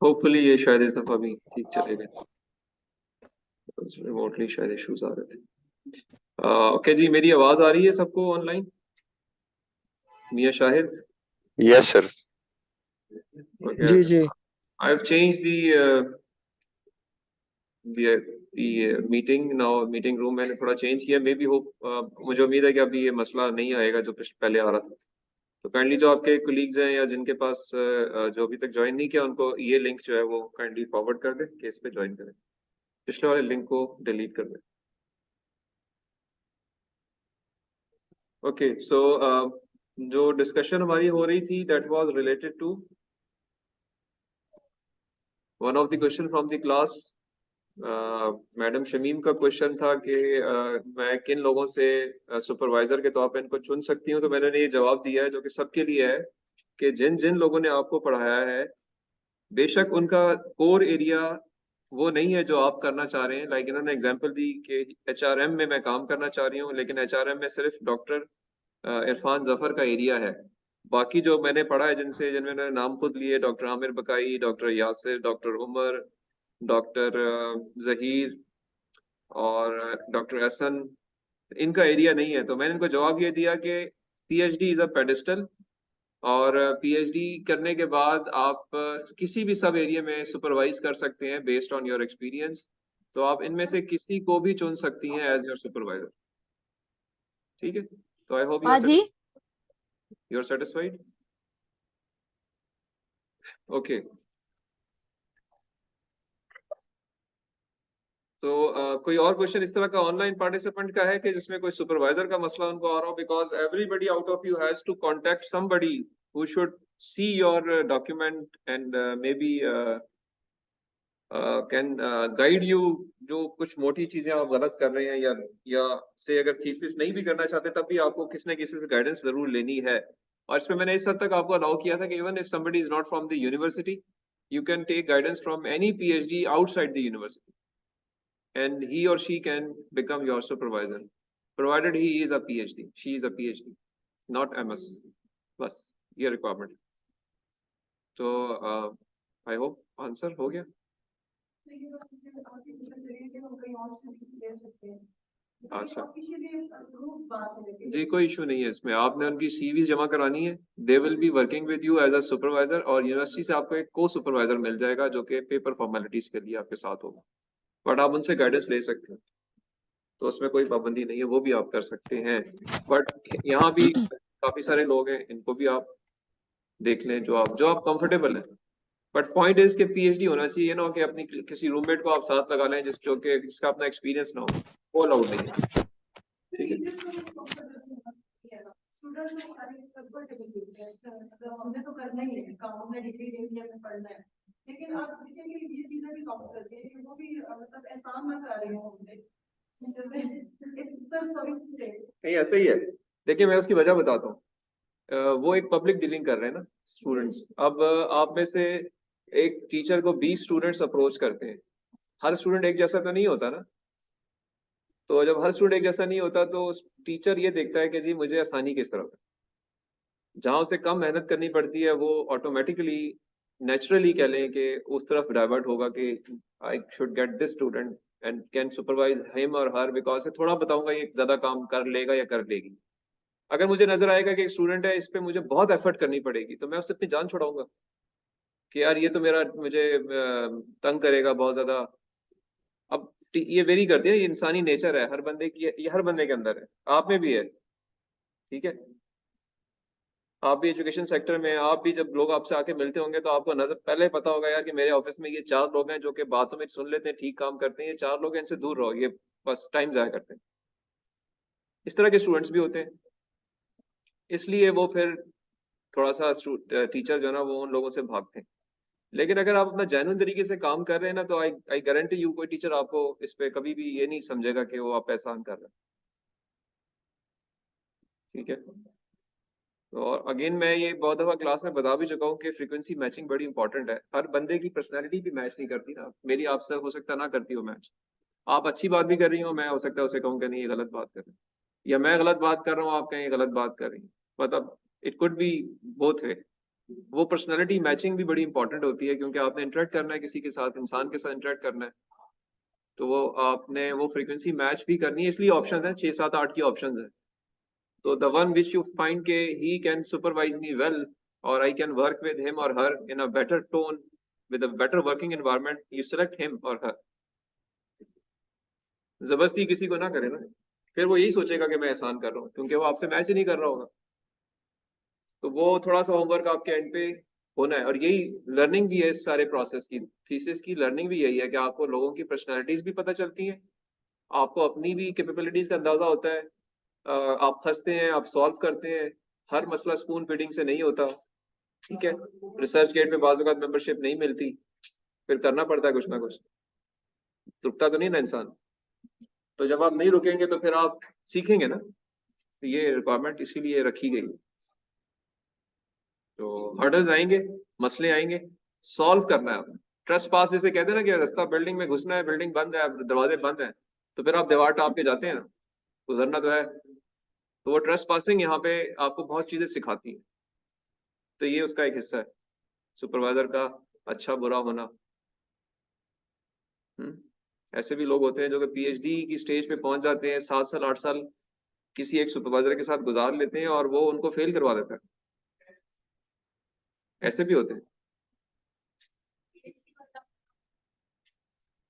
Hopefully ये शायद इस दफा भी ठीक चलेगा। रिमोटली शायद इश्यूज आ रहे थे। ओके जी, मेरी आवाज आ रही है सबको ऑनलाइन? मियां शाहिद। Yes sir. ओके, जी जी। I have change the meeting now, meeting room मैंने थोड़ा चेंज किया। मे बी होप, मुझे उम्मीद है कि अभी ये मसला नहीं आएगा जो पहले आ रहा था। तो काइंडली जो आपके कोलीग्स हैं या जिनके पास जो अभी तक ज्वाइन नहीं किया, उनको ये लिंक जो है वो काइंडली फॉरवर्ड कर दें कि इस पे ज्वाइन करें। पिछले वाले लिंक को डिलीट कर दें। ओके, सो जो डिस्कशन हमारी हो रही थी that was related to one of the question from the class. Madam Shamim का क्वेश्चन था कि मैं किन लोगों से सुपरवाइजर के तौर पर इनको चुन सकती हूँ। तो मैंने ये जवाब दिया है जो कि सबके लिए है कि जिन जिन लोगों ने आपको पढ़ाया है, बेशक उनका कोर एरिया वो नहीं है जो आप करना चाह रहे हैं। लाइक इन्होंने एग्जांपल दी कि एचआरएम में मैं काम करना चाह रही हूँ, लेकिन एचआरएम में सिर्फ डॉक्टर इरफान जफर का एरिया है। बाकी जो मैंने पढ़ा है जिनसे जिन्होंने नाम खुद लिए, doctor Aamir Bakai, doctor Yasir, doctor Umar, doctor Zaheer और डॉक्टर एहसन, इनका एरिया नहीं है। तो मैंने इनको जवाब ये दिया कि पीएचडी इज अ पेडिस्टल, और पीएचडी करने के बाद आप किसी भी सब एरिया में सुपरवाइज कर सकते हैं बेस्ड ऑन योर एक्सपीरियंस। तो आप इनमें से किसी को भी चुन सकती हैं एज योर सुपरवाइजर। ठीक है, तो आई होप हाँ जी। You are satisfied. ओके, तो कोई और क्वेश्चन इस तरह का ऑनलाइन पार्टिसिपेंट का है कि जिसमें कोई सुपरवाइजर का मसला उनको आ रहा हो? Because everybody out of you has to contact somebody who should see your document and maybe can guide you. जो कुछ मोटी चीजें आप गलत कर रहे हैं या से अगर थीसिस नहीं भी करना चाहते, तब भी आपको किसी न किसी से गाइडेंस जरूर लेनी है। और इसमें मैंने इस हद तक आपको अलाउ किया था कि even if somebody is not from the university, you can take guidance from any PhD outside the university and he or she can become your supervisor provided he is a PhD, she is a PhD, not MS। बस ये requirement. तो I hope answer हो गया। अच्छा जी, कोई issue नहीं है इसमें। आपने उनकी सीवी जमा करानी है, they will be working with you as a supervisor, और यूनिवर्सिटी से आपको एक को सुपरवाइजर मिल जाएगा जो कि पेपर फॉर्मेलिटीज के लिए आपके साथ होगा। बट आप उनसे गाइडेंस ले सकते हैं, तो उसमें कोई पाबंदी नहीं है, वो भी आप कर सकते हैं। बट यहाँ भी काफी सारे लोग हैं, इनको भी आप देख लें जो आप कंफर्टेबल हैं। बट पॉइंट इज कि पीएचडी होना चाहिए ना, कि अपनी किसी रूममेट को आप साथ लगा लें जिसका अपना एक्सपीरियंस ना हो, वो अलाउड नहीं है। ठीक है, हमने तो करना ही है काम, हमने डिग्री ले लिया, हमें पढ़ना है, लेकिन आप देखेंगे ये चीजें भी काउंट करते हैं, वो भी मतलब एहसान ना कर रहे हो हमने, जैसे सर सॉरी से नहीं ऐसा ही है। देखिए मैं उसकी वजह बताता हूँ। वो एक पब्लिक डीलिंग कर रहे हैं ना स्टूडेंट्स। अब आप में से एक टीचर को 20 स्टूडेंट्स अप्रोच करते हैं, हर स्टूडेंट एक जैसा तो नहीं होता ना। तो जब हर स्टूडेंट एक जैसा नहीं होता, तो टीचर ये देखता है कि जी मुझे आसानी किस तरफ है। जहाँ उसे कम मेहनत करनी पड़ती है, वो ऑटोमेटिकली नेचुरली कह लें कि उस तरफ डाइवर्ट होगा कि I should get this student and can supervise him और हर, बिकॉज थोड़ा बताऊंगा ये ज्यादा काम कर लेगा या कर लेगी। अगर मुझे नजर आएगा कि एक स्टूडेंट है, इस पे मुझे बहुत एफर्ट करनी पड़ेगी, तो मैं उससे अपनी जान छुड़ाऊंगा कि यार ये तो मुझे तंग करेगा बहुत ज्यादा। अब ये वेरी करती है, ये इंसानी नेचर है हर बंदे की, ये हर बंदे के अंदर है, आप में भी है। ठीक है, आप भी एजुकेशन सेक्टर में, आप भी जब लोग आपसे आके मिलते होंगे तो आपको नजर पहले पता होगा यार कि मेरे ऑफिस में ये 4 लोग हैं जो कि बातों में सुन लेते हैं, ठीक काम करते हैं, ये 4 लोग हैं, इनसे दूर रहो, ये बस टाइम जाया करते हैं। इस तरह के स्टूडेंट्स भी होते हैं, इसलिए वो फिर थोड़ा सा टीचर जो है ना वो उन लोगों से भागते हैं। लेकिन अगर आप अपना जेन्युइन तरीके से काम कर रहे हैं ना, तो आई गारंटी यू कोई टीचर आपको इस पे कभी भी ये नहीं समझेगा कि वो आप एहसान कर रहे हैं। ठीक है, और अगेन मैं ये बहुत दफा क्लास में बता भी चुका हूँ कि फ्रीक्वेंसी मैचिंग बड़ी इंपॉर्टेंट है। हर बंदे की पर्सनैलिटी भी मैच नहीं करती ना, मेरी आपसे हो सकता ना करती हो मैच। आप अच्छी बात भी कर रही हो, मैं हो सकता है उसे कहूँ कि नहीं ये गलत बात कर रहे हैं, या मैं गलत बात कर रहा हूँ, आप कहें गलत बात कर रही हैं। मतलब it could be both way. वो पर्सनालिटी मैचिंग भी बड़ी इंपॉर्टेंट होती है, क्योंकि आपने इंटरेक्ट करना है किसी के साथ, इंसान के साथ इंटरेक्ट करना है, तो वो आपने वो फ्रीक्वेंसी मैच भी करनी है। इसलिए ऑप्शन है 6 7 8 की ऑप्शन है। तो the one which you find के he can supervise me well और I can work with him और her in a better tone with a better working environment, you select him or her। जबरदस्ती किसी को ना करे ना, फिर वो यही सोचेगा कि मैं एहसान कर रहा हूँ, क्योंकि वो आपसे मैच ही नहीं कर रहा होगा। तो वो थोड़ा सा होमवर्क आपके एंड पे होना है, और यही लर्निंग भी है इस सारे प्रोसेस की। थीसिस की लर्निंग भी यही है कि आपको लोगों की पर्सनैलिटीज भी पता चलती हैं, आपको अपनी भी कैपेबिलिटीज का अंदाजा होता है। आप फंसते हैं, आप सॉल्व करते हैं, हर मसला स्पून फीडिंग से नहीं होता, ठीक है। रिसर्च गेट में बाज़ औक़ात मेंबरशिप नहीं मिलती, फिर करना पड़ता है कुछ ना कुछ, रुकता तो नहीं ना इंसान। तो जब आप नहीं रुकेंगे तो फिर आप सीखेंगे ना, तो ये रिक्वायरमेंट इसीलिए रखी गई। तो हर्डल्स आएंगे, मसले आएंगे, सॉल्व करना है आपने। ट्रस्ट पास जैसे कहते हैं ना कि रास्ता बिल्डिंग में घुसना है, बिल्डिंग बंद है, दरवाजे बंद हैं, तो फिर आप दीवार टाप के जाते हैं ना, गुजरना तो है। तो वो ट्रस्ट पासिंग यहाँ पे आपको बहुत चीजें सिखाती है। तो ये उसका एक हिस्सा है, सुपरवाइजर का अच्छा बुरा होना। ऐसे भी लोग होते हैं जो कि पीएचडी की स्टेज पे पहुंच जाते हैं, 7 साल 8 साल किसी एक सुपरवाइजर के साथ गुजार लेते हैं और वो उनको फेल करवा देता है। ऐसे भी होते हैं।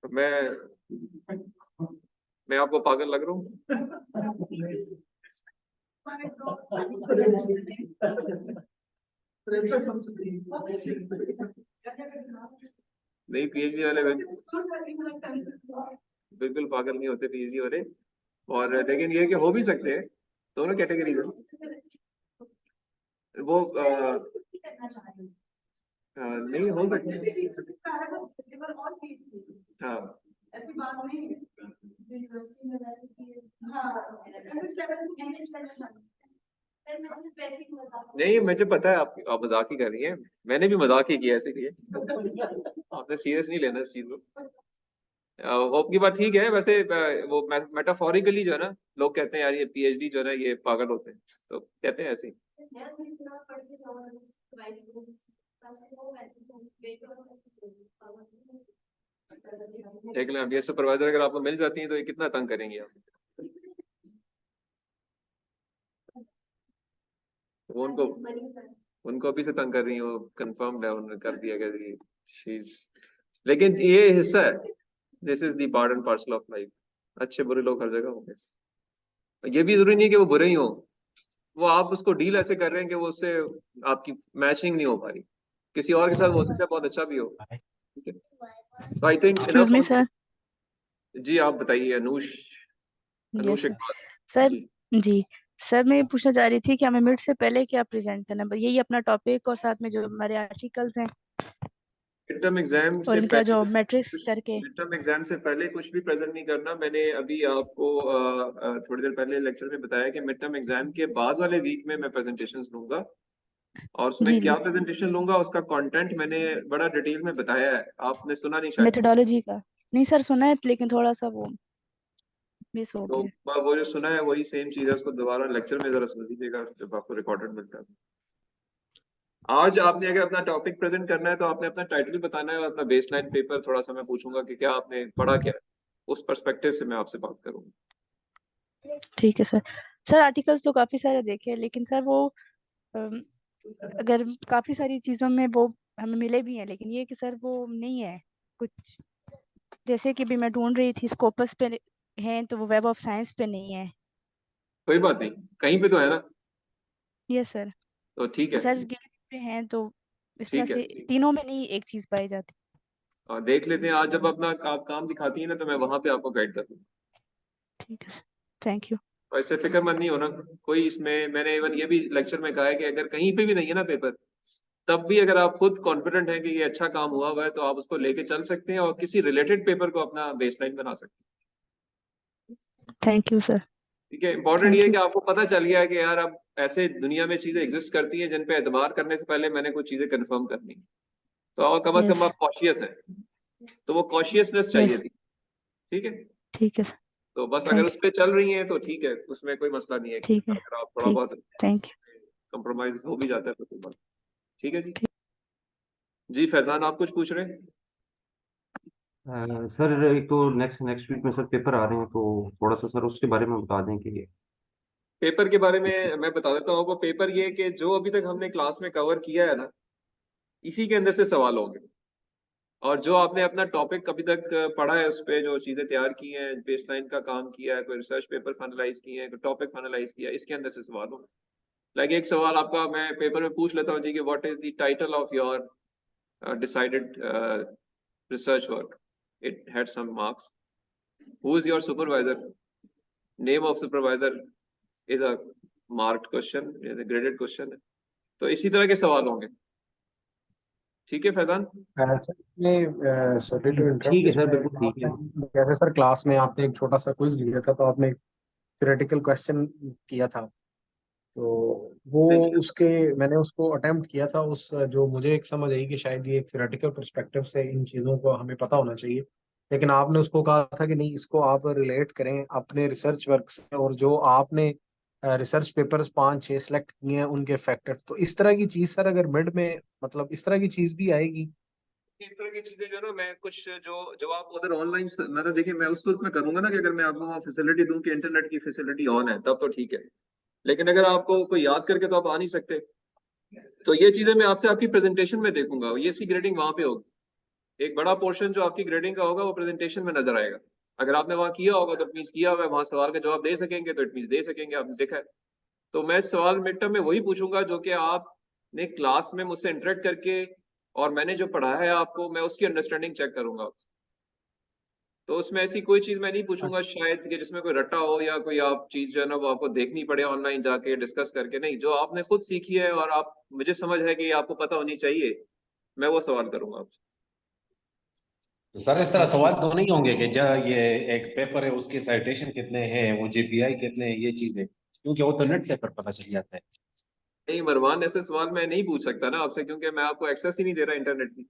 तो मैं आपको पागल लग रहा हूँ? नहीं, पीएचडी वाले बिल्कुल पागल नहीं होते पीएचडी वाले। और लेकिन ये कि हो भी सकते हैं, दोनों कैटेगरी में। वो नहीं हो सकते। हाँ, ऐसी बात नहीं है। नहीं, मुझे पता है आप मजाक ही कर रही हैं, मैंने भी मजाक ही किया इसीलिए। आपने सीरियस नहीं लेना इस चीज को। वो आपकी बात ठीक है, वैसे वो मेटाफोरिकली जो है ना, लोग कहते हैं यार ये पीएचडी जो है ना ये पागल होते हैं, तो कहते हैं ऐसे ही। देख लें, अब ये सुपरवाइजर अगर आपको मिल जाती है तो ये कितना तंग करेंगे आप। वो उनको अभी से तंग कर रही है, वो कंफर्म्ड है, उन्होंने कर दिया कि शीज। लेकिन ये हिस्सा है, this is the part and parcel of life. अच्छे बुरे लोग हर जगह होंगे, ये भी जरूरी नहीं है कि वो बुरे ही हो, वो आप उसको डील ऐसे कर रहे हैं कि वो उससे आपकी मैचिंग नहीं हो पा रही, किसी और के साथ हो सकता है बहुत अच्छा भी हो, ठीक है। तो I think excuse me sir. जी आप बताइए। Anush yes Iqbal sir. जी। जी सर, मैं पूछना चाह रही थी कि हमें मिड से पहले क्या प्रेजेंट करना है, बस यही अपना टॉपिक और साथ में जो हमारे आर्टिकल्स हैं मिड टर्म एग्जाम और से इनका पहले जो मैट्रिक्स करके। मिड टर्म एग्जाम से पहले कुछ भी प्रेजेंट नहीं करना। मैंने अभी आपको थोड़ी देर पहले लेक्चर में बताया कि मिड टर्म एग्जाम के बाद वाले वीक में मैं प्रेजेंटेशंस लूंगा, और उसमें जी क्या जी, प्रेजेंटेशन लूंगा उसका कंटेंट मैंने बड़ा डिटेल में बताया है, आपने सुना नहीं शायद। मेथोडोलॉजी का। नहीं सर, सुना है लेकिन थोड़ा सा वो मिस हो तो गया। वो जो सुना है वही सेम चीज है, उसको दोबारा लेक्चर में जरा सुन लीजिएगा जब आपको रिकॉर्डेड मिलता है। आज आपने अगर अपना टॉपिक प्रेजेंट करना है तो आपने अपना टाइटल बताना है और अपना बेसलाइन पेपर थोड़ा सा मैं पूछूंगा कि क्या आपने पढ़ा क्या है, उस पर्सपेक्टिव से मैं आपसे बात करूंगा। ठीक है सर। सर आर्टिकल्स तो काफी सारे देखे हैं, लेकिन सर वो अम, अगर काफी सारी चीजों में वो हमें मिले भी हैं, लेकिन ये कि सर वो नहीं है कुछ। जैसे कि भी मैं ढूंढ रही थी, स्कोपस पे है तो वो वेब ऑफ साइंस पे नहीं है। कोई बात नहीं, कहीं पे तो है ना, यस सर। तो ठीक है। सर्च गैलरी पे हैं तो इस तरह ठीक है, से ठीक। तीनों में नहीं एक चीज पाई जाती। और देख लेते हैं, आज जब अपना आप काम दिखाती है ना तो मैं वहां पे आपको गाइड कर दूंगा। ठीक है सर, थैंक यू। और इससे फिक्रमंद नहीं होना कोई। इसमें मैंने इवन ये भी लेक्चर में कहा है कि अगर कहीं पे भी नहीं है ना पेपर, तब भी अगर आप खुद कॉन्फिडेंट हैं कि ये अच्छा काम हुआ है तो आप उसको लेके चल सकते हैं और किसी रिलेटेड पेपर को अपना बेसलाइन बना सकते हैं। Thank you sir. ठीक है, इंपॉर्टेंट ये थैंक है यू। कि आपको पता चल गया है कि यार अब ऐसे दुनिया में चीजें एग्जिस्ट करती हैं जिन पे एतबार करने से पहले मैंने कुछ चीजें कंफर्म करनी है। तो और कम से कम यस। आप कॉशियस हैं, तो वो कॉशियसनेस चाहिए यस। थी, ठीक है। ठीक है सर। तो बस अगर थैंक उस यू। पे चल रही हैं तो ठीक है, उसमें कोई मसला नहीं है। ठीक है। अगर आप थोड़ा ठीक। बहुत थैंक यू। कंप्रोमाइज हो भी जाता है तो कोई बात। ठीक है जी। जी फैजान, आप कुछ पूछ रहे हैं? सर एक तो नेक्स्ट वीक में सर पेपर आ रहे हैं, तो थोड़ा सा सर उसके बारे में बता दें कि पेपर के बारे में मैं बता देता हूँ आपको। पेपर ये कि जो अभी तक हमने क्लास में कवर किया है ना, इसी के अंदर से सवाल होंगे। और जो आपने अपना टॉपिक अभी तक पढ़ा है, उस पे जो चीजें तैयार की हैं, बेसलाइन का काम किया है, कोई रिसर्च पेपर फाइनलाइज किए हैं, कोई टॉपिक फाइनलाइज किया है, इसके अंदर से सवाल होंगे। लाइक एक सवाल आपका मैं पेपर में पूछ लेता हूँ जी कि what is the title of your decided research work. It had some marks. Who is your supervisor? Name of supervisor is a marked question, is a graded question. तो इसी तरह के सवाल होंगे। ठीक है फैजान? सॉरी टू ठीक है सर, इंटरप्ट। बिल्कुल ठीक है। जैसे सर क्लास में आपने एक छोटा सा क्विज लिया था, तो आपने थ्योरेटिकल क्वेश्चन किया था, तो वो देखिए, उसके मैंने उसको अटेम्प्ट किया था। उस जो मुझे एक समझ आई कि शायद ये एक थ्योरेटिकल पर्सपेक्टिव से इन चीज़ों को हमें पता होना चाहिए, लेकिन आपने उसको कहा था कि नहीं, इसको आप रिलेट करें अपने रिसर्च वर्क से, और जो आपने रिसर्च पेपर्स 5-6 सेलेक्ट किए हैं उनके फैक्टर। तो इस तरह की चीज़ सर अगर मिड में मतलब इस तरह की चीज़ भी आएगी? इस तरह की चीजें जो ना, मैं कुछ जो जो आप उधर ऑनलाइन मतलब देखिए, मैं उस वक्त में करूंगा ना कि अगर मैं आपको वहाँ फैसिलिटी दूं कि इंटरनेट की फैसिलिटी ऑन है, तब तो ठीक है। लेकिन अगर आपको कोई याद करके तो आप आ नहीं सकते, तो ये चीजें मैं आपसे आपकी प्रेजेंटेशन में देखूंगा। ये सी ग्रेडिंग वहां पे होगी। एक बड़ा पोर्शन जो आपकी ग्रेडिंग का होगा वो प्रेजेंटेशन में नजर आएगा। अगर आपने वहाँ किया होगा तो इट मींस किया हुआ है, वहाँ सवाल का जवाब दे सकेंगे तो इट मींस दे सकेंगे, आपने देखा है। तो मैं सवाल मिड टर्म में वही पूछूंगा जो कि आपने क्लास में मुझसे इंटरेक्ट करके और मैंने जो पढ़ाया है आपको, मैं उसकी अंडरस्टैंडिंग चेक करूंगा। तो उसमें ऐसी कोई चीज मैं नहीं पूछूंगा शायद कि जिसमें कोई रट्टा हो, या कोई आप चीज जो है ना वो आपको देखनी पड़े ऑनलाइन जाके डिस्कस करके। नहीं, जो आपने खुद सीखी है और आप मुझे समझ है कि आपको पता होनी चाहिए, मैं वो सवाल करूंगा आपसे। सर इस तरह सवाल तो नहीं होंगे कि ये एक पेपर है उसके साइटेशन कितने हैं, वो जीपीआई कितने हैं, ये चीजें, क्योंकि वो तो नेट से पर पता चल जाता है। नहीं मरवान, ऐसे सवाल मैं नहीं पूछ सकता ना आपसे, क्योंकि मैं आपको एक्सेस ही नहीं दे रहा इंटरनेट की।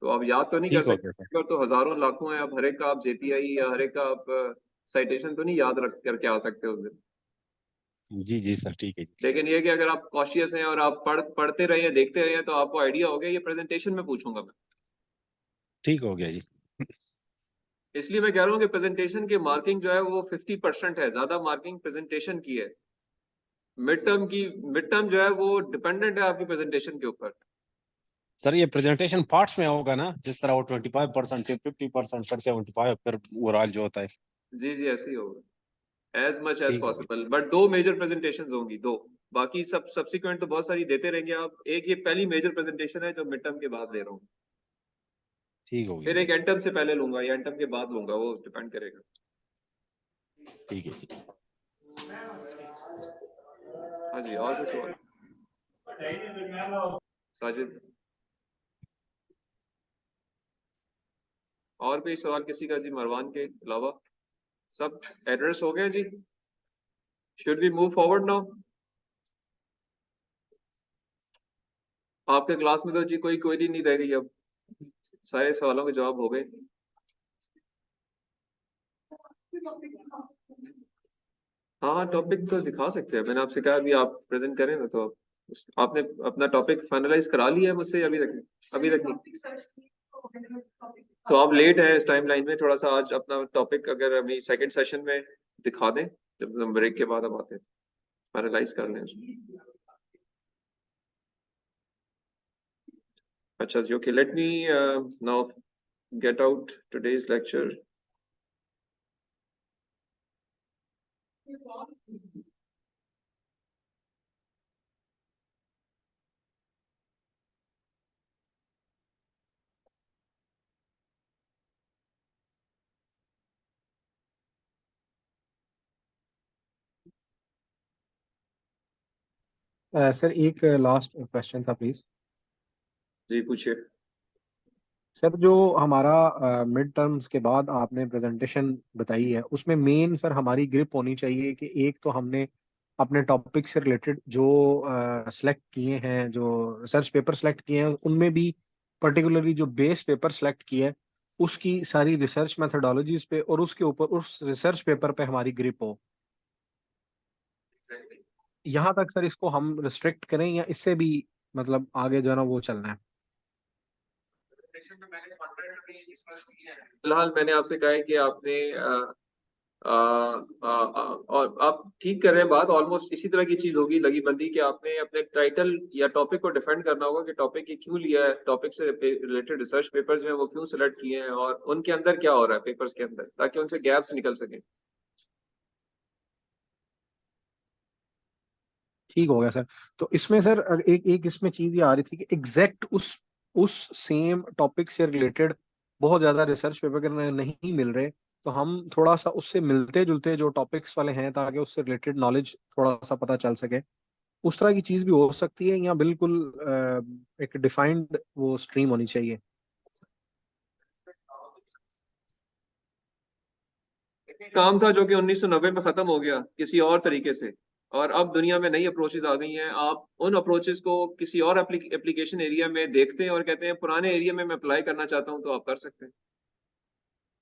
तो आप याद तो नहीं कर ठीक हो गया सकते, सर। पेपर तो हजारों लाखों है। अब हर एक का आप जेपीआई या हर एक का आप साइटेशन तो नहीं याद रख करके आ सकते उस दिन। जी जी सर, ठीक है जी। लेकिन ये कि अगर आप कॉशियस हैं और आप पढ़ते रहे, देखते रहे, तो आपको आइडिया हो गया। ये प्रेजेंटेशन में पूछूंगा मैं। ठीक हो गया जी। इसलिए मैं कह रहा हूँ कि प्रेजेंटेशन की मार्किंग जो है वो 50% है, ज्यादा मार्किंग प्रेजेंटेशन की है। मिड टर्म जो है वो डिपेंडेंट है आपकी प्रेजेंटेशन के ऊपर। सर ये प्रेजेंटेशन पार्ट्स में होगा ना, जिस तरह वो 25% फिर 50% फिर 75 फिर ओवरऑल जो होता है। जी जी, ऐसे ही होगा, एज मच एज ठीक हो गया। पॉसिबल। बट दो मेजर प्रेजेंटेशन होंगी, दो। बाकी सब सब्सिक्वेंट तो बहुत सारी देते रहेंगे आप। एक ये पहली मेजर प्रेजेंटेशन है जो मिड टर्म के बाद दे रहा हूँ। ठीक हो गया फिर जी। एक एंड टर्म से पहले लूंगा या एंड टर्म के बाद लूंगा, वो डिपेंड करेगा। ठीक है जी। हाँ जी, और कोई सवाल? साजिद, और कोई सवाल किसी का जी, मरवान के अलावा? सब एड्रेस हो गया जी? Should we move forward now? आपके क्लास में तो जी कोई क्वेरी नहीं रह गई अब, सारे सवालों के जवाब हो गए। हाँ, टॉपिक तो दिखा सकते हैं। मैंने आपसे कहा अभी आप प्रेजेंट करें ना, तो आपने अपना टॉपिक फाइनलाइज करा लिया है मुझसे? अभी तक अभी तक नहीं? तो आप लेट है इस टाइम लाइन में थोड़ा सा। आज अपना टॉपिक अगर अभी सेकंड सेशन में दिखा दें, जब हम ब्रेक के बाद अब आते हैं, फाइनलाइज कर लें उसको। अच्छा जी, okay, let me now get out today's lecture. Sir एक लास्ट क्वेश्चन था प्लीज। जी पूछिए। सर जो हमारा मिड टर्म्स के बाद आपने प्रेजेंटेशन बताई है, उसमें मेन सर हमारी ग्रिप होनी चाहिए कि एक तो हमने अपने टॉपिक से रिलेटेड जो सेलेक्ट किए हैं, जो रिसर्च पेपर सेलेक्ट किए हैं, उनमें भी पर्टिकुलरली जो बेस पेपर सेलेक्ट किया है उसकी सारी रिसर्च मेथोडोलॉजीज पे और उसके ऊपर उस रिसर्च पेपर पे हमारी ग्रिप हो। Exactly. यहाँ तक सर इसको हम रिस्ट्रिक्ट करें या इससे भी मतलब आगे जो है ना वो चलना है? फिलहाल मैंने आपसे कहा है कि आपने और आप ठीक कर रहे हैं बात, ऑलमोस्ट इसी तरह की चीज होगी लगी बंदी कि आपने अपने टाइटल या टॉपिक को डिफेंड करना होगा कि टॉपिक ये क्यों लिया है, टॉपिक से रिलेटेड रिसर्च पेपर्स में वो क्यों सिलेक्ट किए हैं और उनके अंदर क्या हो रहा है पेपर्स के अंदर, ताकि उनसे गैप्स निकल सके। ठीक हो गया सर। तो इसमें सर एक एक इसमें चीज ये आ रही थी कि एग्जैक्ट उस सेम टॉपिक से रिलेटेड बहुत ज्यादा रिसर्च पेपर नहीं मिल रहे, तो हम थोड़ा सा उससे मिलते जुलते जो टॉपिक्स वाले हैं ताकि उससे रिलेटेड नॉलेज थोड़ा सा पता चल सके, उस तरह की चीज भी हो सकती है या बिल्कुल एक डिफाइंड वो स्ट्रीम होनी चाहिए? काम था जो कि 1990 में खत्म हो गया किसी और तरीके से, और अब दुनिया में नई अप्रोचेस आ गई हैं। आप उन अप्रोचेस को किसी और एप्लीकेशन एरिया में देखते हैं और कहते हैं पुराने एरिया में मैं अप्लाई करना चाहता हूं, तो आप कर सकते हैं।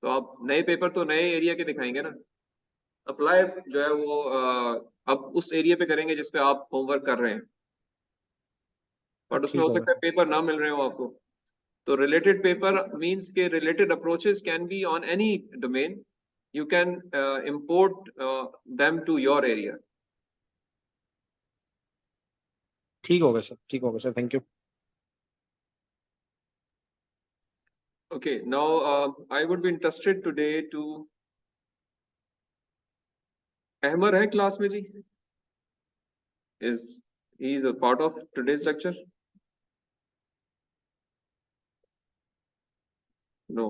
तो आप नए पेपर तो नए एरिया के दिखाएंगे ना, अप्लाई जो है वो अब उस एरिया पे करेंगे जिस पे आप होमवर्क कर रहे हैं, बट उसमें ठीक हो होगा सकता है सर। पेपर ना मिल रहे हो आपको। तो रिलेटेड पेपर मींस के related approaches can be on any domain, you can import them to your area. ठीक होगा सर, ठीक होगा sir, thank you. Okay, now I would be interested today to Ahmad है क्लास में जी? Is he is a part of today's lecture? No.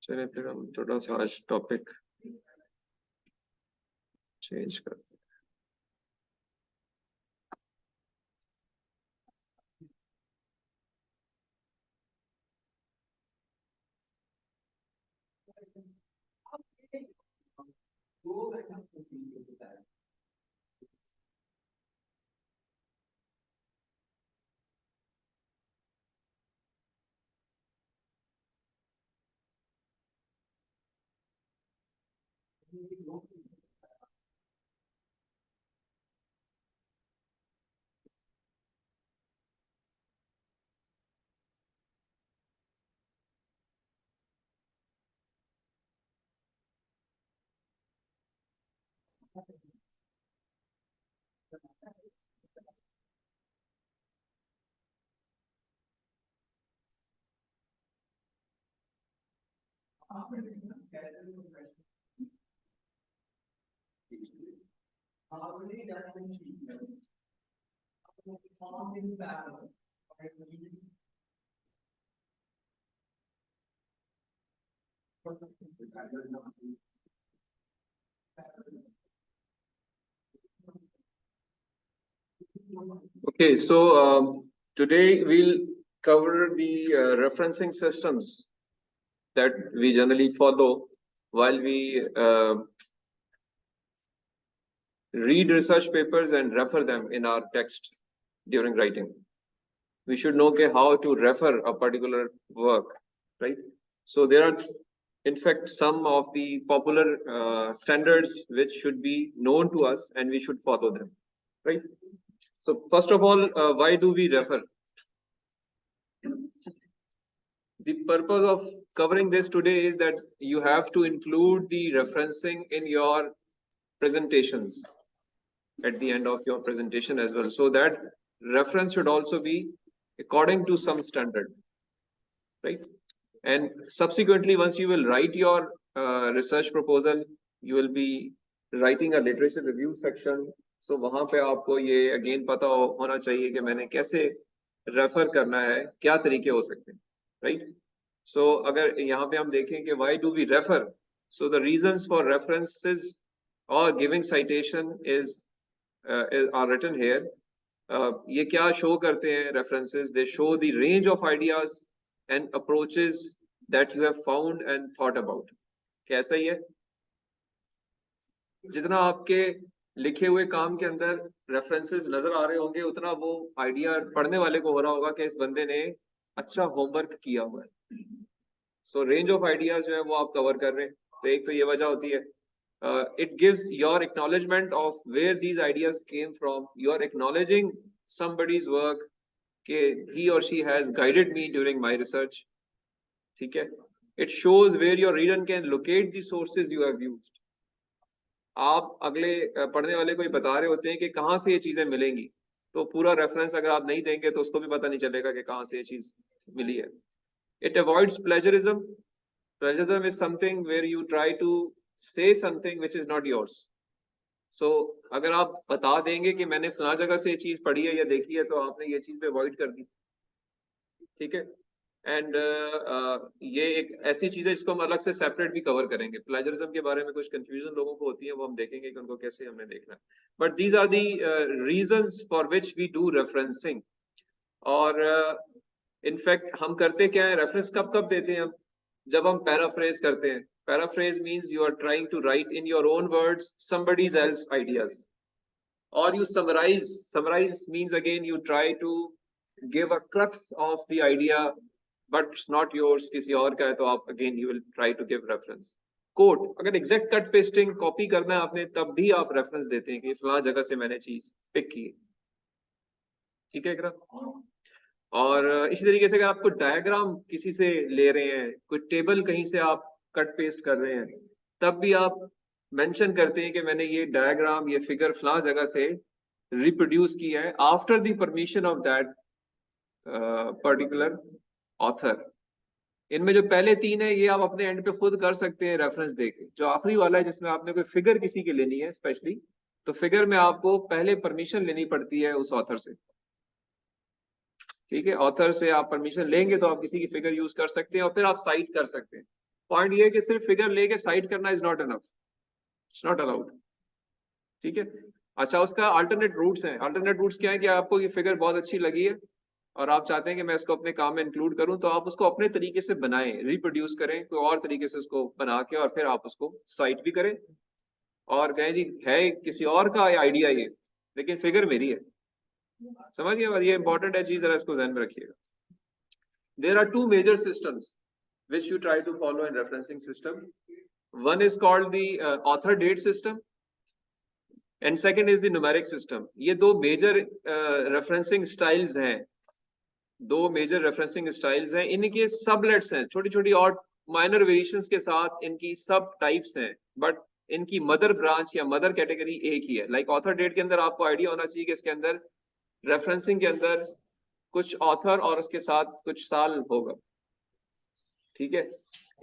चलिए फिर हम थोड़ा सा आज टॉपिक चेंज करते हैं। Okay, so today we'll cover the referencing systems that we generally follow while we read research papers and refer them in our text during writing. We should know how to refer a particular work, right? So there are, in fact, some of the popular standards which should be known to us and we should follow them, right? So first of all, why do we refer? The purpose of covering this today is that you have to include the referencing in your presentations at the end of your presentation as well. So that reference should also be according to some standard, right? And subsequently, once you will write your research proposal, you will be writing a literature review section. So वहां पे आपको ये again पता होना चाहिए कि मैंने कैसे रेफर करना है, क्या तरीके हो सकते हैं, right? So अगर यहाँ पे हम देखें कि why do we refer? So the reasons for references or giving citation are written here. ये क्या शो करते हैं references? They show the range of ideas and approaches that you have found and thought about. कैसा ही है, जितना आपके लिखे हुए काम के अंदर रेफरेंसेस नजर आ रहे होंगे उतना वो आइडिया पढ़ने वाले को हो रहा होगा कि इस बंदे ने अच्छा होमवर्क किया हुआ है। सो रेंज ऑफ आइडियाज जो है वो आप कवर कर रहे हैं। तो एक तो ये वजह होती है। It gives your acknowledgement of where these ideas came from. You are acknowledging somebody's work के he or she has guided me during my research। ठीक है। It shows where your reader can locate the sources you have used। आप अगले पढ़ने वाले को ही बता रहे होते हैं कि कहाँ से ये चीजें मिलेंगी, तो पूरा रेफरेंस अगर आप नहीं देंगे तो उसको भी पता नहीं चलेगा कि कहाँ से ये चीज मिली है। It avoids plagiarism. Plagiarism is something where you try to say something which is not yours. So अगर आप बता देंगे कि मैंने फला जगह से ये चीज पढ़ी है या देखी है, तो आपने ये चीज पे अवॉइड कर दी। ठीक है। एंड ये एक ऐसी चीज है जिसको हम अलग से सेपरेट भी कवर करेंगे। प्लेजरिज्म के बारे में कुछ कंफ्यूजन लोगों को होती है, वो हम देखेंगे कि उनको कैसे हमने देखना है। But these are the reasons for which we do referencing. और इनफैक्ट हम करते क्या है, रेफरेंस कब कब देते हैं हम? जब हम पैराफ्रेज करते हैं। Paraphrase means you are trying to write in your own words somebody else's ideas, or you summarize। Summarize means again you try to give a crux of the idea but it's not yours, किसी और का है, तो आप again you will try to give reference। Quote, अगर exact cut pasting copy करना है आपने, तब भी आप रेफरेंस देते हैं कि फला जगह से मैंने चीज पिक की। ठीक है इकरा? और इसी तरीके से अगर आपको डायग्राम किसी से ले रहे हैं, कोई टेबल कहीं से आप कट पेस्ट कर रहे हैं, तब भी आप मेंशन करते हैं कि मैंने ये डायग्राम, ये फिगर फला जगह से रिप्रोड्यूस किया है after the permission of that particular author. इनमें जो पहले तीन है ये आप अपने एंड पे खुद कर सकते हैं रेफरेंस देके। जो आखिरी वाला है जिसमें आपने कोई फिगर किसी की लेनी है स्पेशली, तो फिगर में आपको पहले परमिशन लेनी पड़ती है उस ऑथर से। ठीक है, ऑथर से आप परमिशन लेंगे तो आप किसी की फिगर यूज कर सकते हैं और फिर आप साइट कर सकते हैं। पॉइंट ये है कि सिर्फ फिगर लेके साइट करना is not enough, it's not allowed. ठीक है। अच्छा, उसका अल्टरनेट रूट्स हैं। अल्टरनेट रूट्स क्या है कि आपको ये फिगर बहुत अच्छी लगी है और आप चाहते हैं कि मैं इसको अपने काम में इंक्लूड करूं, तो आप उसको अपने तरीके से बनाएं, रिप्रोड्यूस करें कोई और तरीके से उसको बना के, और फिर आप उसको साइट भी करें और कहें जी है किसी और का आइडिया ये, लेकिन फिगर मेरी है। समझ गए? ये इंपॉर्टेंट है चीज, जरा इसको ध्यान में रखिएगा। There are two major systems which you try to follow in referencing system। One is called the author date system and second is the numeric system। ये दो major referencing styles हैं, दो मेजर रेफरेंसिंग स्टाइल्स हैं। इनके सबलेट्स हैं, छोटी छोटी और माइनर वेरिएशंस के साथ इनकी सब टाइप्स हैं, बट इनकी मदर ब्रांच या मदर कैटेगरी एक ही है। लाइक ऑथर डेट के अंदर आपको आइडिया होना चाहिए कि इसके अंदर रेफरेंसिंग के अंदर कुछ ऑथर और उसके साथ कुछ साल होगा। ठीक है।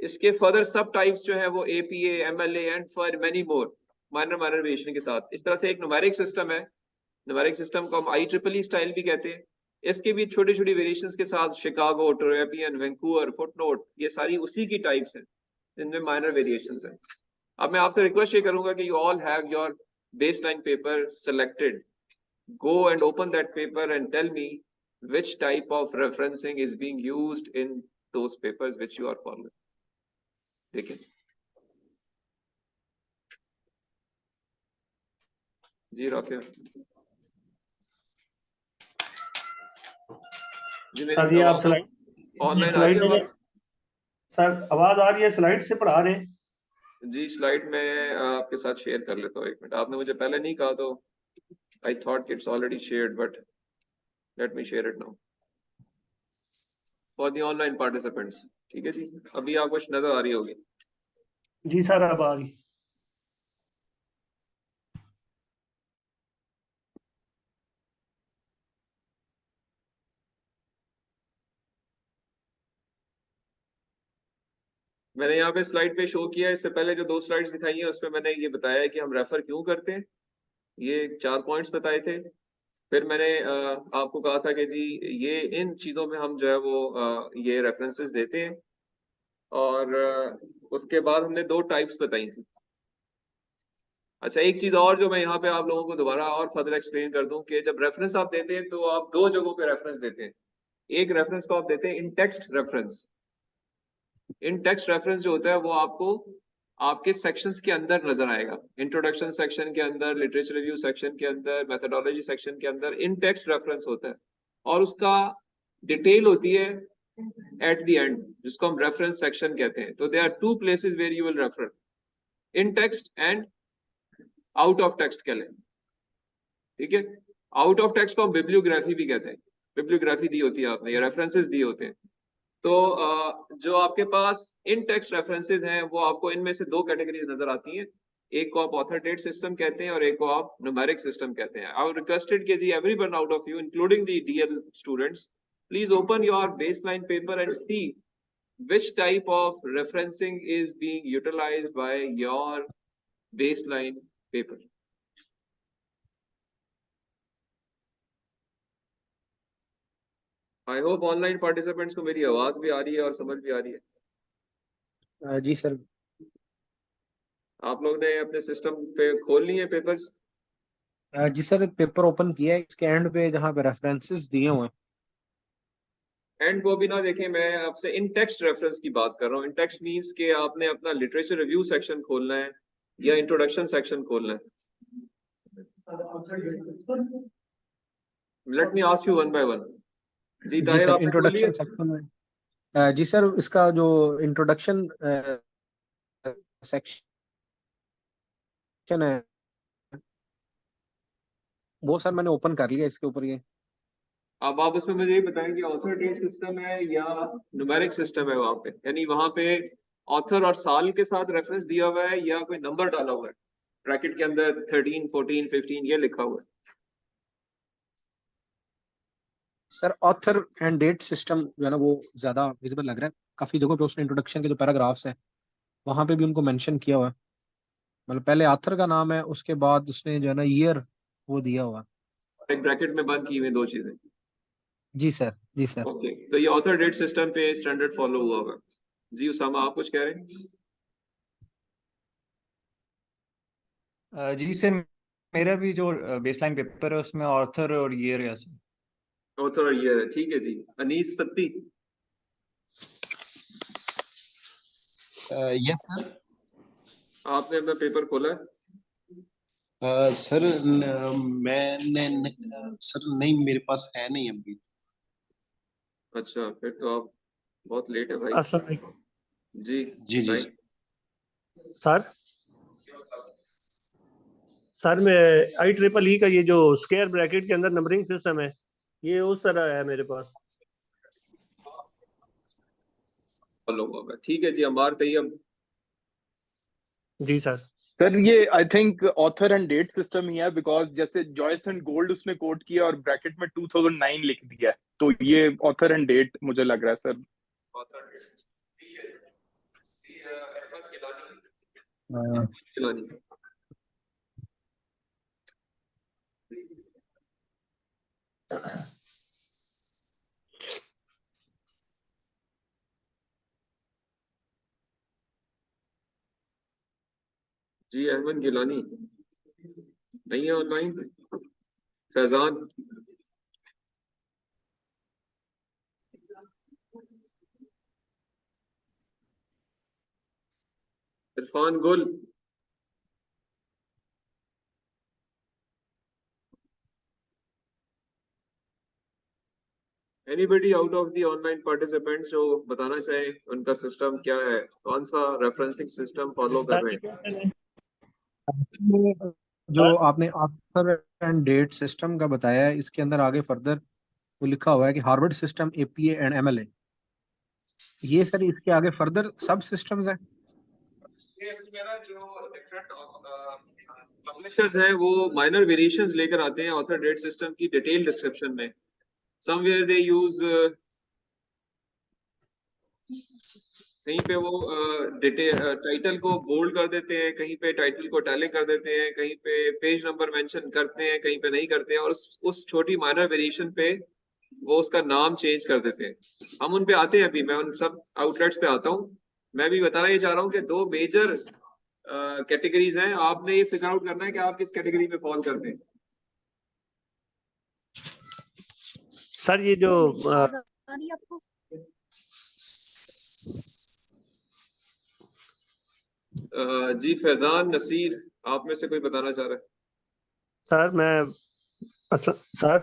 इसके फर्दर सब टाइप्स जो है वो APA, MLA and for many more minor variation के साथ। इस तरह से एक न्यूमेरिक सिस्टम है। न्यूमेरिक सिस्टम को हम IEEE स्टाइल भी कहते हैं। इसके भी छोटी छोटी वेरिएशंस के साथ शिकागो, टोरेपियन, वैंकूवर, फुटनोट, ये सारी उसी की टाइप्स हैं, इनमें माइनर वेरिएशंस हैं। अब मैं आपसे रिक्वेस्ट ये करूंगा कि you all have your baseline paper selected. Go and open that paper and tell me which type of referencing is being used in those papers which you are following। देखिए जी राफिया जी, मेरी sir ये आप slide online आ रही है आवाज? Sir आवाज आ रही है, स्लाइड से पढ़ा रहे हैं? जी स्लाइड में आपके साथ शेयर कर लेता हूँ। एक मिनट, आपने मुझे पहले नहीं कहा तो I thought it's already shared, but let me share it now for the online participants. ठीक है जी, अभी आपको कुछ नजर आ रही होगी? जी सर अब आ रही। मैंने यहाँ पे स्लाइड पे शो किया है। इससे पहले जो दो स्लाइड्स दिखाई हैं उसमें मैंने ये बताया है कि हम रेफर क्यों करते हैं। ये 4 पॉइंट्स बताए थे। फिर मैंने आपको कहा था कि जी ये इन चीज़ों में हम जो है वो ये रेफरेंसेस देते हैं। और उसके बाद हमने 2 टाइप्स बताई थी। अच्छा, एक चीज और जो मैं यहाँ पे आप लोगों को दोबारा और फर्दर एक्सप्लेन कर दूं कि जब रेफरेंस आप देते हैं तो आप दो जगहों पे रेफरेंस देते हैं। एक रेफरेंस को आप देते हैं इन टेक्स्ट रेफरेंस। इन टेक्स्ट रेफरेंस जो होता है वो आपको आपके सेक्शंस के अंदर नजर आएगा, इंट्रोडक्शन सेक्शन के अंदर, लिटरेचर रिव्यू सेक्शन के अंदर, मेथोडोलॉजी सेक्शन के अंदर इन टेक्स्ट रेफरेंस होता है और उसका डिटेल होती है एट द एंड, जिसको हम रेफरेंस सेक्शन कहते हैं। तो there are two places where you will refer, in text and out of text कह लें, ठीक है। आउट ऑफ टेक्स्ट को हम बिब्लियोग्राफी भी कहते हैं, बिब्लियोग्राफी दी होती है आपने या रेफरेंसेस दिए होते हैं। तो जो आपके पास इन टेक्स्ट रेफरेंसेस हैं वो आपको इनमें से दो कैटेगरीज नजर आती हैं, एक को आप ऑथर डेट सिस्टम कहते हैं और एक को आप न्यूमेरिक सिस्टम कहते हैं। आई रिक्वेस्टेड के जी everyone out of you including the DL students, please open your baseline paper and see which type of referencing is being utilized by your baseline paper. I hope online participants को मेरी आवाज भी आ रही है और समझ भी आ रही है। जी सर। आप लोग ने अपने सिस्टम पे खोल लिए पेपर्स? जी सर, पेपर ओपन किया है, इसके एंड पे जहाँ पे रेफरेंसेस दिए हुए हैं। एंड को भी ना देखें, मैं आपसे इन टेक्स्ट रेफरेंस की बात कर रहा हूँ। इन टेक्स्ट मींस कि आपने अपना लिटरेचर रिव्यू सेक्शन खोलना है या इंट्रोडक्शन सेक्शन खोलना है। Let me ask you one by one. जी जी ताहिर, सर, आपने खोली है? इंट्रोडक्शन सेक्शन में जी सर, इसका जो इंट्रोडक्शन सेक्शन है वो सर मैंने ओपन कर लिया इसके ऊपर। ये अब आप उसमें मुझे ये बताएं कि ऑथर डेट सिस्टम है या न्यूमेरिक सिस्टम है वहां पे, यानी वहां पे ऑथर और साल के साथ रेफरेंस दिया हुआ है या कोई नंबर डाला हुआ है ब्रैकेट के अंदर 13, 14, 15 ये लिखा हुआ है? Sir author and date system जो है ना वो ज्यादा विजिबल लग रहा है। काफी जगहों पे उसने इंट्रोडक्शन के जो पैराग्राफ्स हैं वहां पे भी उनको मेंशन किया हुआ है। मतलब पहले ऑथर का नाम है, उसके बाद उसने जो है ना ईयर वो दिया हुआ है। एक ब्रैकेट में बंद की हुई दो चीजें। जी सर, जी सर। ओके, तो ये ऑथर डेट सिस्टम पे स्टैंडर्ड फॉलो हुआ हुआ है। जी उसामा, आप कुछ कह रहे हैं? जी सर, मेरा भी जो बेसलाइन पेपर है उसमें ऑथर और ईयर है सर। ऑथर और ईयर है, ठीक है जी। अनीस सत्ती? Yes sir. आपने अपना पेपर खोला है? सर मैंने सर नहीं, मेरे पास है नहीं अभी। अच्छा, फिर तो आप बहुत लेट है भाई। अस्सलाम वालेकुम। जी जी जी भाई। सर मैं IEEE का ये जो स्क्वायर ब्रैकेट के अंदर नंबरिंग सिस्टम है ये उस तरह है मेरे पास। फॉलो हुआ है, ठीक है जी। अमार तैयब? जी सर। सर ये I think author and date system ही है, बिकॉज जैसे जॉयस एंड गोल्ड उसने कोट किया और ब्रैकेट में 2009 लिख दिया है, तो ये ऑथर एंड डेट मुझे लग रहा है सर। ऑथर डेट सिस्टम, ठीक है जी। अहमद गिलानी? जी अहमद गिलानी नहीं है ऑनलाइन? फैजान? इरफान गुल? Anybody out of the online participants जो बताना चाहे उनका सिस्टम क्या है, कौन सा रेफरेंसिंग सिस्टम फॉलो कर रहे हैं? जो आपने ऑथर एंड डेट सिस्टम का बताया है, इसके अंदर आगे फर्दर वो लिखा हुआ है कि Harvard system, APA and MLA। ये सर इसके आगे फर्दर सब सिस्टम्स हैं। मेरा जो डिफरेंट पब्लिशर्स हैं वो माइनर वेरिएशंस लेकर आते हैं ऑथर डेट सिस्टम की डिटेल डिस्क्रिप्शन में। समवेयर दे यूज, कहीं पे वो टाइटल को बोल्ड कर देते हैं, कहीं पे टाइटल को टैलिक कर देते हैं, कहीं पे पेज नंबर मेंशन करते हैं, कहीं पे नहीं करते हैं, और उस छोटी माइनर वेरिएशन पे वो उसका नाम चेंज कर देते हैं। हम उन पे आते हैं, अभी मैं उन सब आउटलेट्स पे आता हूँ। मैं भी बताना ये चाह रहा हूँ कि दो मेजर कैटेगरीज हैं, आपने ये फिगर आउट करना है कि आप किस कैटेगरी में फॉल करते हैं। सर ये जो जी फैजान, नसीर, आप में से कोई बताना चाह रहा है? सर मैं सर सर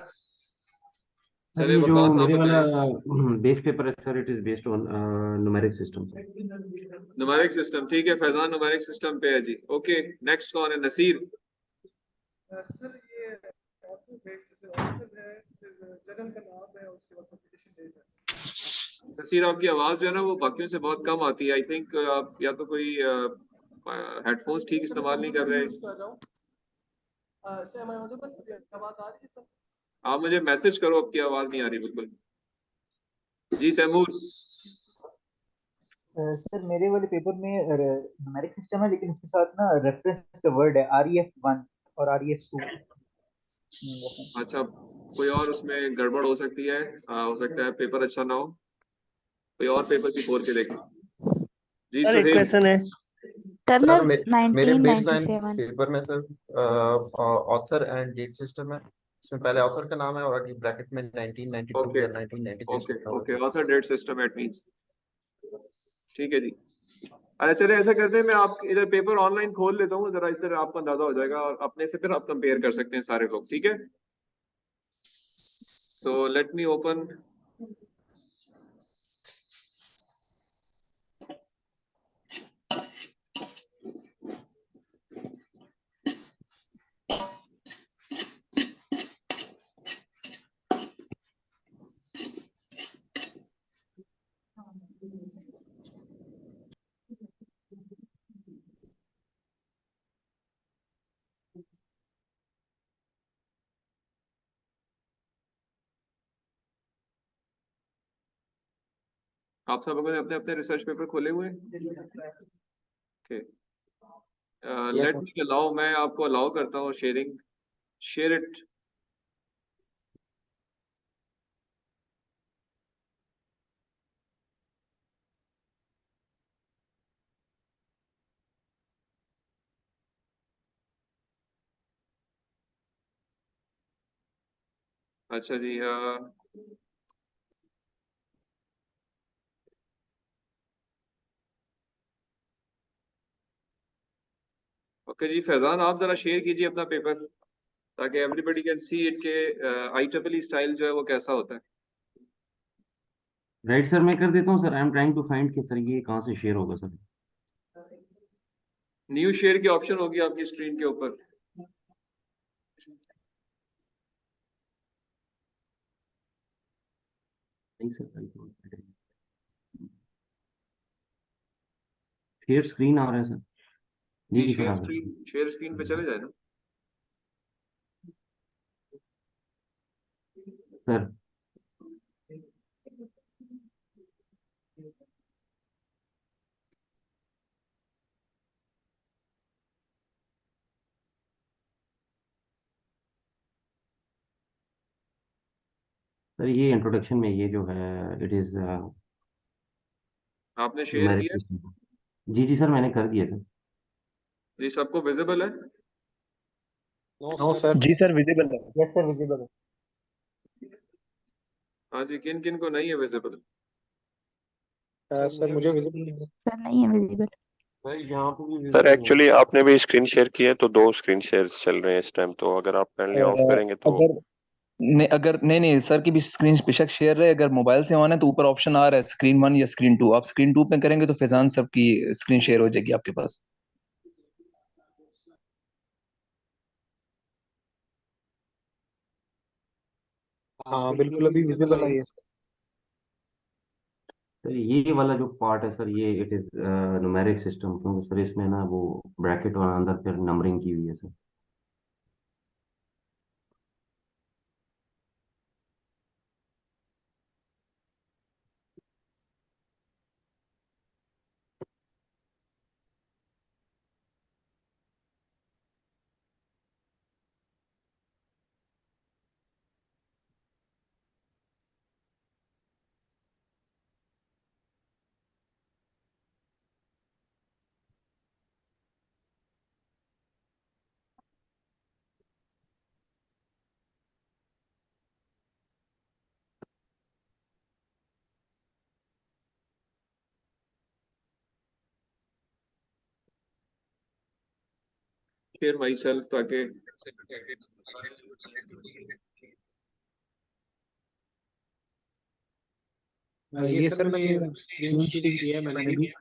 चलिए ये जो वकास, आप मेरे वाला बताएं। बेस पेपर है sir, it is based on numeric system. Numeric system, ठीक है फैजान न्यूमेरिक सिस्टम पे है जी। ओके, नेक्स्ट कौन है? नसीर। सर ये ऑथर बेस्ड ऑथर है, फिर जर्नल का नाम है, उसके बाद पब्लिकेशन डेट है। नसीर, आपकी आवाज जो है ना वो बाकियों से बहुत कम आती है। आई थिंक आप या तो कोई हेडफोन्स ठीक इस्तेमाल नहीं कर रहे। यूज कर रहा हूं। सर मैं ऑडिबल, आवाज आ रही है सर? आप मुझे मैसेज करो, आपकी आवाज नहीं आ रही बिल्कुल। जी तैमूर। सर मेरे वाले पेपर में न्यूमेरिक सिस्टम है, लेकिन उसके साथ ना रेफरेंस का वर्ड है REF1 और REF2। अच्छा, कोई और उसमें गड़बड़ हो सकती है। हो सकता है पेपर अच्छा ना हो, कोई और पेपर की खोल के देखें। जी सर एक सुहेल। क्वेश्चन है सर सर मेरे बेसलाइन 1997। पेपर में sir author and date system है। इसमें पहले ऑथर का नाम है और आगे ब्रैकेट में 1992 ओके या 1996 ओके लिखा हुआ ओके, है। Author date system it means, ठीक है जी। अच्छा चलिए ऐसा करते हैं, मैं आप इधर पेपर ऑनलाइन खोल लेता हूँ जरा, इस तरह आपको अंदाजा हो जाएगा और अपने से फिर आप कंपेयर कर सकते हैं सारे लोग, ठीक है। तो लेट मी ओपन। आप सब लोगों ने अपने अपने रिसर्च पेपर खोले हुए हैं? Okay, yes let sir. Me allow, मैं आपको अलाउ करता हूँ शेयरिंग, शेयर इट। अच्छा जी, ओके जी फैजान, आप जरा शेयर कीजिए अपना पेपर ताकि एवरीबडी कैन सी इट के IEEE स्टाइल जो है वो कैसा होता है। राइट सर, मैं कर देता हूँ sir. I am trying to find कि सर ये कहाँ से शेयर होगा सर। न्यू शेयर की ऑप्शन होगी आपकी स्क्रीन के ऊपर। नहीं सर, शेयर स्क्रीन आ रहा है सर। जी जी जी सर, आ गया। शेयर स्क्रीन पे चले जाए ना सर सर ये इंट्रोडक्शन में ये जो है इट इज आपने शेयर न्यूमेरिक किया? सिस्टम। जी जी सर, मैंने कर दिया सर। जी सबको विजिबल है? No sir. जी सर विजिबल है। यस सर विजिबल है। हाँ जी, किन किन को नहीं है विजिबल? सर मुझे विजिबल नहीं है। सर नहीं है विजिबल। सर यहाँ पे भी सर visible नहीं एक्चुअली आपने भी स्क्रीन शेयर किया है, तो 2 स्क्रीन शेयर चल रहे हैं इस टाइम, तो अगर आप काइंडली ऑफ करेंगे तो। अगर नहीं नहीं सर की भी स्क्रीन बेशक शेयर रहे, अगर मोबाइल से ऑन है तो ऊपर ऑप्शन आ रहा है स्क्रीन 1 या स्क्रीन 2। आप स्क्रीन 2 पे करेंगे तो फैजान सब की स्क्रीन शेयर हो जाएगी आपके पास। है। हाँ बिल्कुल बिल्कुल अभी अभी विजिबल विजिबल आई आई है। है। सर ये वाला जो पार्ट है सर, ये इट इज न्यूमेरिक सिस्टम, क्योंकि सर इसमें ना वो ब्रैकेट और अंदर फिर नंबरिंग की हुई है सर। शेयर माई सेल्फ ताकि ये सर मैंने स्क्रीन शेयर किया है मैंने भी।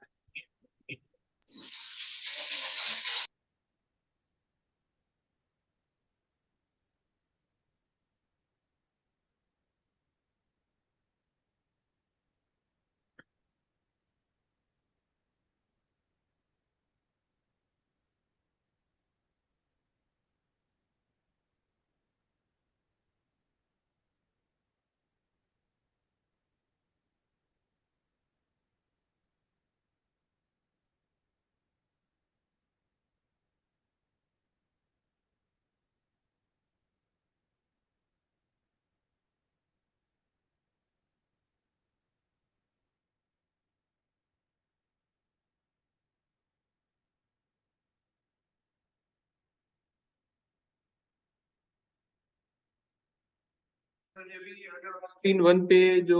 स्क्रीन 1 पे जो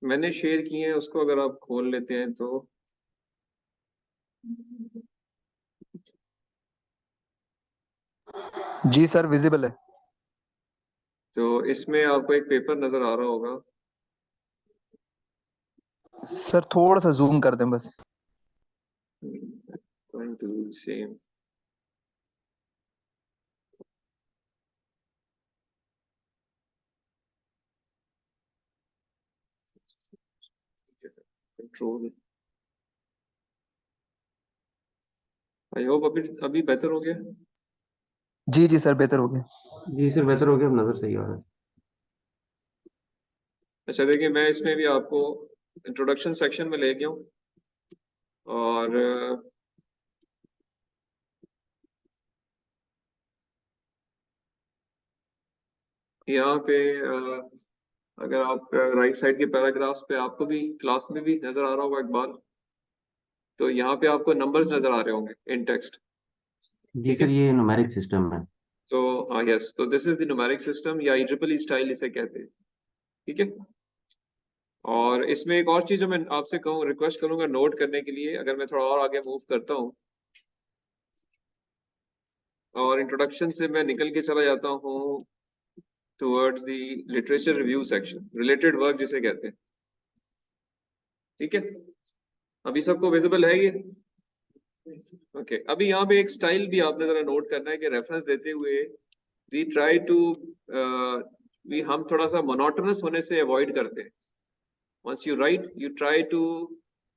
मैंने शेयर किए हैं उसको अगर आप खोल लेते हैं तो जी सर विजिबल है। तो इसमें आपको एक पेपर नजर आ रहा होगा। सर थोड़ा सा जूम कर दें बस। Going to do the same. Control. I hope अभी बेहतर हो गया। जी जी सर बेहतर हो गया। जी सर बेहतर हो गया, अब नजर सही आ रहा है। अच्छा देखिए, मैं इसमें भी आपको इंट्रोडक्शन सेक्शन में ले गया हूँ और यहाँ पे अगर आप राइट साइड के पैराग्राफ्स पे आपको भी क्लास में भी नजर आ रहा होगा इकबाल, तो यहाँ पे आपको नंबर्स नजर आ रहे होंगे इन टेक्स्ट। जी सर ये न्यूमेरिक सिस्टम है। तो यस, तो this is the numeric system या IEEE स्टाइल इसे कहते हैं, ठीक है। और इसमें एक और चीज जो मैं आपसे कहूँ, रिक्वेस्ट करूंगा नोट करने के लिए, अगर मैं थोड़ा और आगे मूव करता हूँ और इंट्रोडक्शन से मैं निकल के चला जाता हूँ towards the literature review section, related work जिसे कहते हैं, ठीक है। अभी सबको विजिबल है ये? ओके अभी यहाँ पे एक स्टाइल भी आपने जरा नोट करना है कि रेफरेंस देते हुए वी ट्राई टू हम थोड़ा सा मोनोटोनस होने से अवॉइड करते हैं। once you write you try to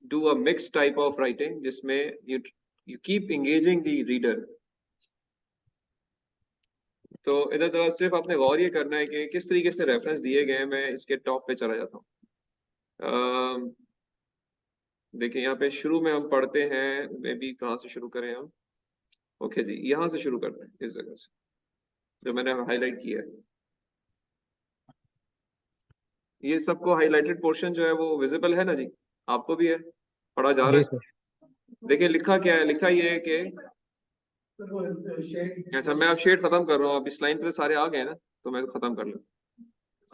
do a mixed type of writing जिसमें you keep engaging the reader। तो इधर जरा सिर्फ आपने गौर ये करना है कि किस तरीके से रेफरेंस दिए गए हैं। मैं इसके टॉप पे चला जाता हूँ। देखिए यहाँ पे शुरू में हम पढ़ते हैं, मे बी कहाँ से शुरू करें हम? ओके जी, यहाँ से शुरू करते हैं, इस जगह से जो मैंने हाईलाइट किया है। ये सबको हाईलाइटेड पोर्शन जो है वो विजिबल है ना जी? आपको भी है? पढ़ा जा रहा है? देखिए लिखा क्या है, लिखा ये है कि अच्छा मैं अब शेड खत्म कर रहा हूँ। अब इस लाइन पे तो सारे आ गए ना, तो मैं खत्म कर लूँ।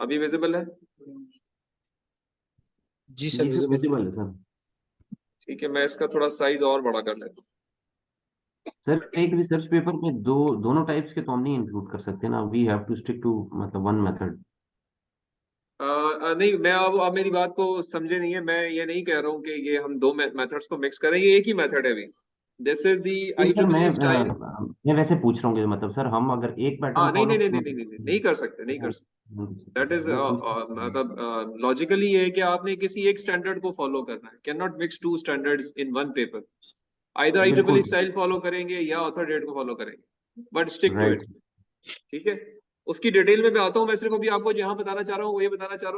अभी विजिबल है? जी सर विजिबल है सर। ठीक है, मैं इसका थोड़ा साइज और बड़ा कर लेता हूँ। सर एक रिसर्च पेपर में दोनों टाइप्स के तो हम नहीं इंक्लूड कर सकते ना, we have to stick to मतलब वन मेथड। नहीं, मैं अब मेरी बात को समझे नहीं है। मैं ये नहीं कह रहा हूँ कि ये हम दो मेथड्स को मिक्स करें, ये एक ही मेथड है अभी। This is the IEEE style. मैं वैसे पूछ रहा हूँ कि मतलब सर हम अगर एक पैटर्न नहीं नहीं नहीं नहीं नहीं नहीं कर सकते, नहीं कर सकते। दैट इज मतलब लॉजिकली ये है कि आपने किसी एक स्टैंडर्ड को फॉलो करना है। Can not mix two standards in one paper. Either IEEE style follow करेंगे या ऑथर डेट को फॉलो करेंगे, बट स्टिक टू इट, ठीक है। उसकी डिटेल में मैं आता हूँ। मैं सिर्फ अभी आपको जहाँ बताना चाह रहा हूँ वो ये बताना चाह रहा हूँ